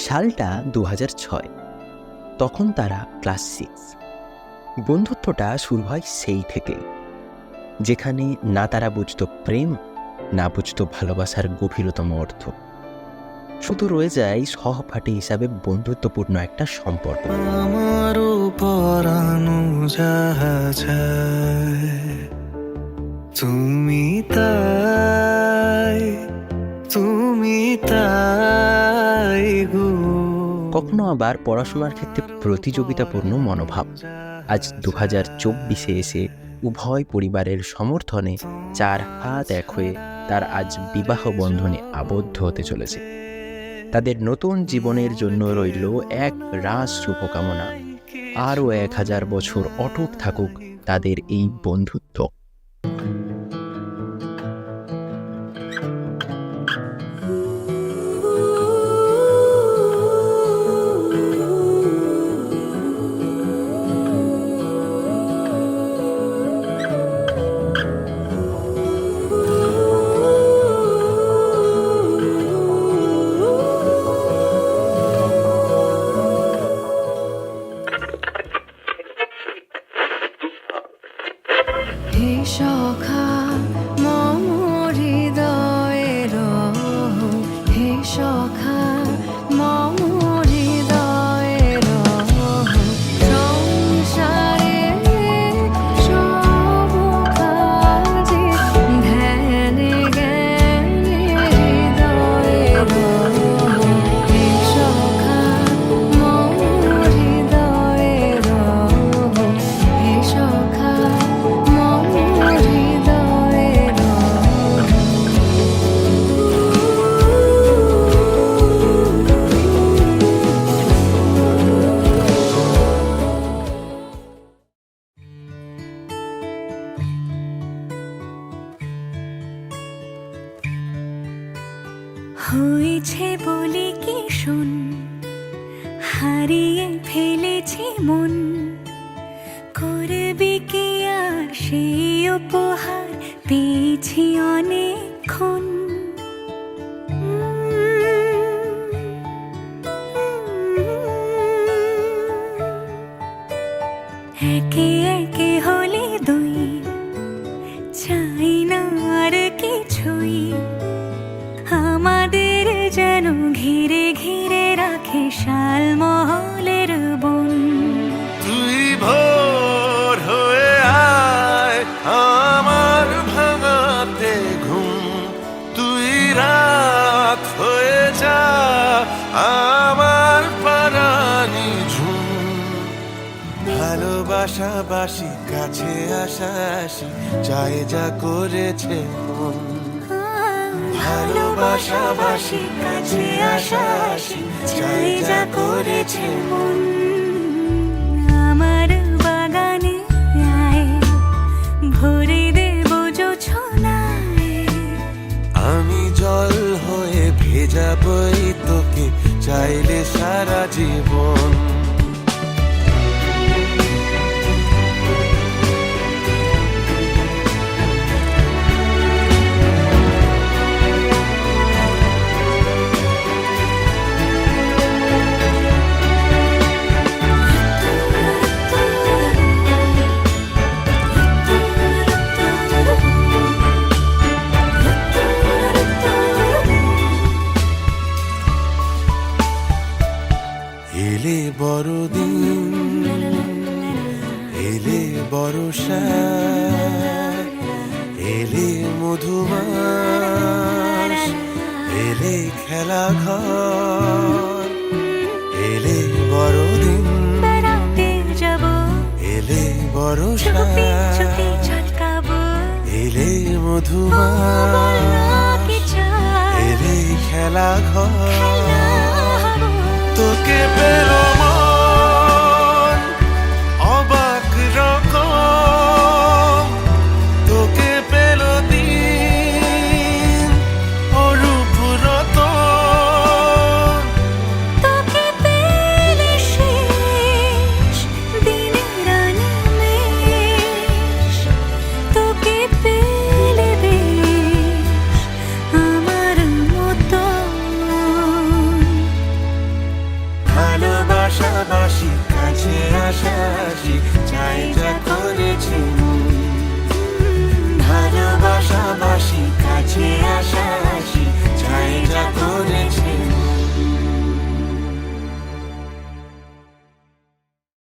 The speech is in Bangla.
সালটা 2006। তখন তারা ক্লাস 6। বন্ধুত্বটা শুরু হয় সেই থেকে, যেখানে না তারা বুঝতো প্রেম, না বুঝতো ভালোবাসার গভীরতম অর্থ। শুধু রয়ে যায় সহপাঠী হিসাবে বন্ধুত্বপূর্ণ একটা সম্পর্ক। আমারও পরানো যাহা চায়, তুমি তাই, তুমি তাই গো। কখনো আবার পড়াশোনার ক্ষেত্রে প্রতিযোগিতাপূর্ণ মনোভাব। আজ 2024-এ এসে উভয় পরিবারের সমর্থনে 4 হাত এক হয়ে তার আজ বিবাহ বন্ধনে আবদ্ধ হতে চলেছে। তাদের নতুন জীবনের জন্য রইল এক রাস শুভকামনা। আরও 1000 বছর অটুট থাকুক তাদের এই বন্ধুত্ব। হে সখা মম হৃদয়ের, হে সখা মম হৃদয়ের, সংসারে সব কাজে ধ্যানে জ্ঞানে হৃদয়ের, হে সখা মম হৃদয়ের, হে সখা হয়েছে বলে কি শোন, হারিয়ে ফেলেছি মন, করবি কি আর সেই উপহার পেয়েছি অনেকক্ষণ। একে একে হলে দুই, চাই না আর কিছুই, আমাদের যেন ঘিরে ঘিরে রাখে শালমহলের বন। তুই ভোর হয়ে আয় আমার ভাঙাতে ঘুম, তুই রাত হয়ে যা আমার পারানি ঝুম। ভালোবাসাবাসি কাছে আসা আসি চাই যা করেছে মন, ভালোবাসাবাসি কাছে আসা আসি চাই যা করেছে মন। আমার বাগানে আয়, ভরে দেব জোছনায়, আমি জল হয়ে ভেজাবই তোকে চাইলে সারা জীবন। এলে বড়দিন, এলে বর্ষা, এলে মধুমাস, এলে খেলা ঘর, এলে বড়দিন, বেড়াতে যাব, এলে বর্ষা, চুপি চুপি ঝলকাবো, এলে মধুমাস, এলে খেলা ঘর। তোকে পেল মন অবাক রকম, তোকে পেল দিন অরূপ রতন, তোকে পেলে শেষ দিনের আনিমেষ, তোকে পেলে বেশ আমার মতো। আশ্বাসী চাই যা করেছে